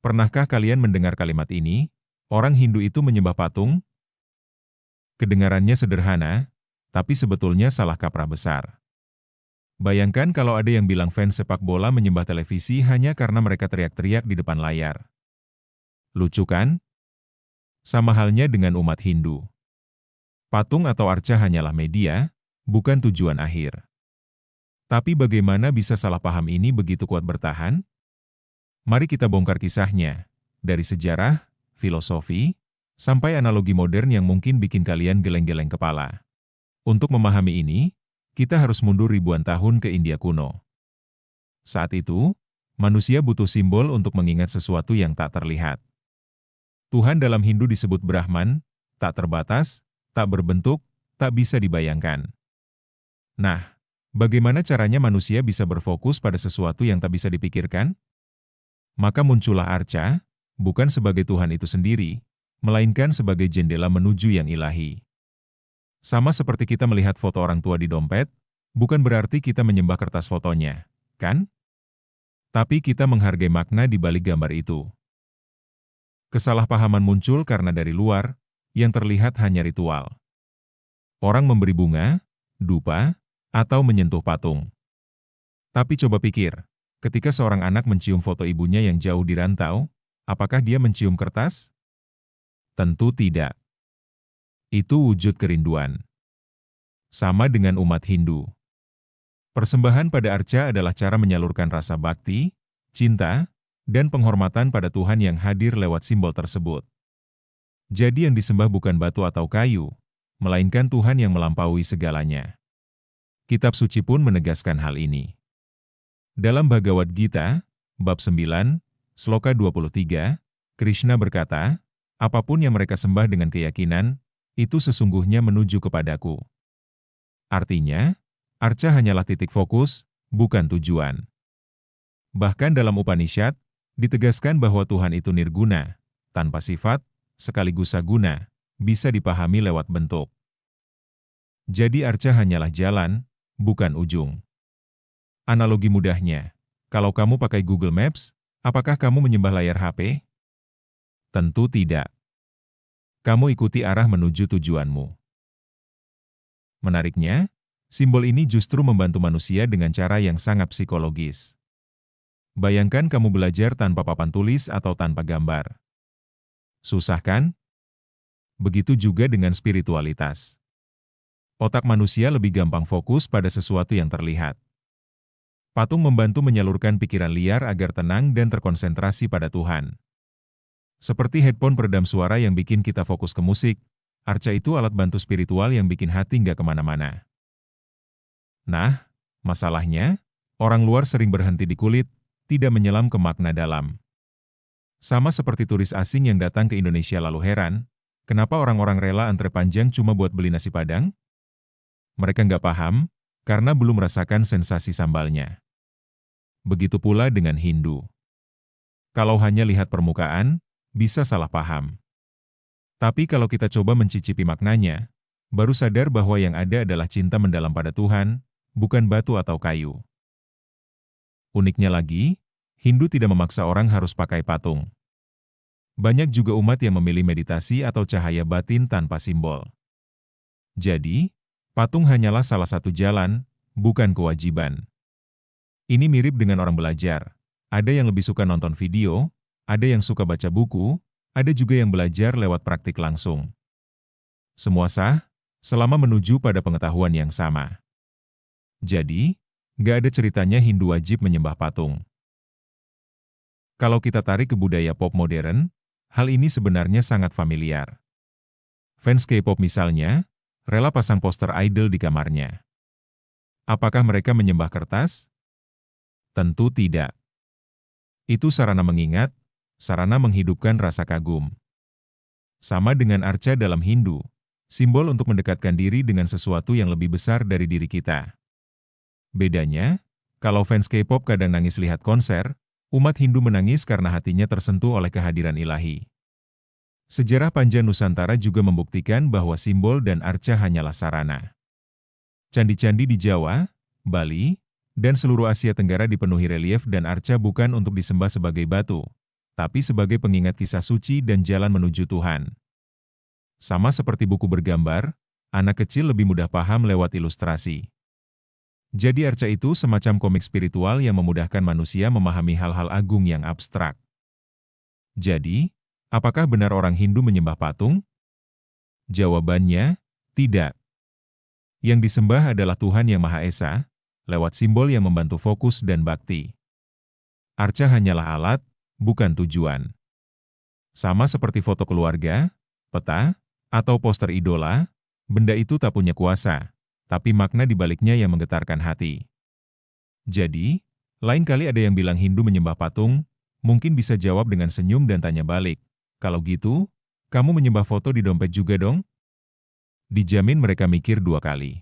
Pernahkah kalian mendengar kalimat ini? Orang Hindu itu menyembah patung? Kedengarannya sederhana, tapi sebetulnya salah kaprah besar. Bayangkan kalau ada yang bilang fans sepak bola menyembah televisi hanya karena mereka teriak-teriak di depan layar. Lucu kan? Sama halnya dengan umat Hindu. Patung atau arca hanyalah media, bukan tujuan akhir. Tapi bagaimana bisa salah paham ini begitu kuat bertahan? Mari kita bongkar kisahnya, dari sejarah, filosofi, sampai analogi modern yang mungkin bikin kalian geleng-geleng kepala. Untuk memahami ini, kita harus mundur ribuan tahun ke India kuno. Saat itu, manusia butuh simbol untuk mengingat sesuatu yang tak terlihat. Tuhan dalam Hindu disebut Brahman, tak terbatas, tak berbentuk, tak bisa dibayangkan. Nah, bagaimana caranya manusia bisa berfokus pada sesuatu yang tak bisa dipikirkan? Maka muncullah arca, bukan sebagai Tuhan itu sendiri, melainkan sebagai jendela menuju yang ilahi. Sama seperti kita melihat foto orang tua di dompet, bukan berarti kita menyembah kertas fotonya, kan? Tapi kita menghargai makna di balik gambar itu. Kesalahpahaman muncul karena dari luar, yang terlihat hanya ritual. Orang memberi bunga, dupa, atau menyentuh patung. Tapi coba pikir, ketika seorang anak mencium foto ibunya yang jauh di rantau, apakah dia mencium kertas? Tentu tidak. Itu wujud kerinduan. Sama dengan umat Hindu. Persembahan pada arca adalah cara menyalurkan rasa bakti, cinta, dan penghormatan pada Tuhan yang hadir lewat simbol tersebut. Jadi yang disembah bukan batu atau kayu, melainkan Tuhan yang melampaui segalanya. Kitab suci pun menegaskan hal ini. Dalam Bhagavad Gita, bab 9, sloka 23, Krishna berkata, apapun yang mereka sembah dengan keyakinan, itu sesungguhnya menuju kepadaku. Artinya, arca hanyalah titik fokus, bukan tujuan. Bahkan dalam Upanishad, ditegaskan bahwa Tuhan itu nirguna, tanpa sifat, sekaligus saguna, bisa dipahami lewat bentuk. Jadi arca hanyalah jalan, bukan ujung. Analogi mudahnya, kalau kamu pakai Google Maps, apakah kamu menyembah layar HP? Tentu tidak. Kamu ikuti arah menuju tujuanmu. Menariknya, simbol ini justru membantu manusia dengan cara yang sangat psikologis. Bayangkan kamu belajar tanpa papan tulis atau tanpa gambar. Susah kan? Begitu juga dengan spiritualitas. Otak manusia lebih gampang fokus pada sesuatu yang terlihat. Patung membantu menyalurkan pikiran liar agar tenang dan terkonsentrasi pada Tuhan. Seperti headphone peredam suara yang bikin kita fokus ke musik, arca itu alat bantu spiritual yang bikin hati nggak kemana-mana. Nah, masalahnya, orang luar sering berhenti di kulit, tidak menyelam ke makna dalam. Sama seperti turis asing yang datang ke Indonesia lalu heran, kenapa orang-orang rela antre panjang cuma buat beli nasi Padang? Mereka nggak paham, karena belum merasakan sensasi sambalnya. Begitu pula dengan Hindu. Kalau hanya lihat permukaan, bisa salah paham. Tapi kalau kita coba mencicipi maknanya, baru sadar bahwa yang ada adalah cinta mendalam pada Tuhan, bukan batu atau kayu. Uniknya lagi, Hindu tidak memaksa orang harus pakai patung. Banyak juga umat yang memilih meditasi atau cahaya batin tanpa simbol. Jadi, patung hanyalah salah satu jalan, bukan kewajiban. Ini mirip dengan orang belajar. Ada yang lebih suka nonton video, ada yang suka baca buku, ada juga yang belajar lewat praktik langsung. Semua sah, selama menuju pada pengetahuan yang sama. Jadi, nggak ada ceritanya Hindu wajib menyembah patung. Kalau kita tarik ke budaya pop modern, hal ini sebenarnya sangat familiar. Fans K-pop misalnya, rela pasang poster idol di kamarnya. Apakah mereka menyembah kertas? Tentu tidak. Itu sarana mengingat, sarana menghidupkan rasa kagum. Sama dengan arca dalam Hindu, simbol untuk mendekatkan diri dengan sesuatu yang lebih besar dari diri kita. Bedanya, kalau fans K-pop kadang nangis lihat konser, umat Hindu menangis karena hatinya tersentuh oleh kehadiran ilahi. Sejarah panjang Nusantara juga membuktikan bahwa simbol dan arca hanyalah sarana. Candi-candi di Jawa, Bali, dan seluruh Asia Tenggara dipenuhi relief dan arca bukan untuk disembah sebagai batu, tapi sebagai pengingat kisah suci dan jalan menuju Tuhan. Sama seperti buku bergambar, anak kecil lebih mudah paham lewat ilustrasi. Jadi arca itu semacam komik spiritual yang memudahkan manusia memahami hal-hal agung yang abstrak. Jadi, apakah benar orang Hindu menyembah patung? Jawabannya, tidak. Yang disembah adalah Tuhan Yang Maha Esa, lewat simbol yang membantu fokus dan bakti. Arca hanyalah alat, bukan tujuan. Sama seperti foto keluarga, peta, atau poster idola, benda itu tak punya kuasa, tapi makna di baliknya yang menggetarkan hati. Jadi, lain kali ada yang bilang Hindu menyembah patung, mungkin bisa jawab dengan senyum dan tanya balik, kalau gitu, kamu menyembah foto di dompet juga dong? Dijamin mereka mikir 2 kali.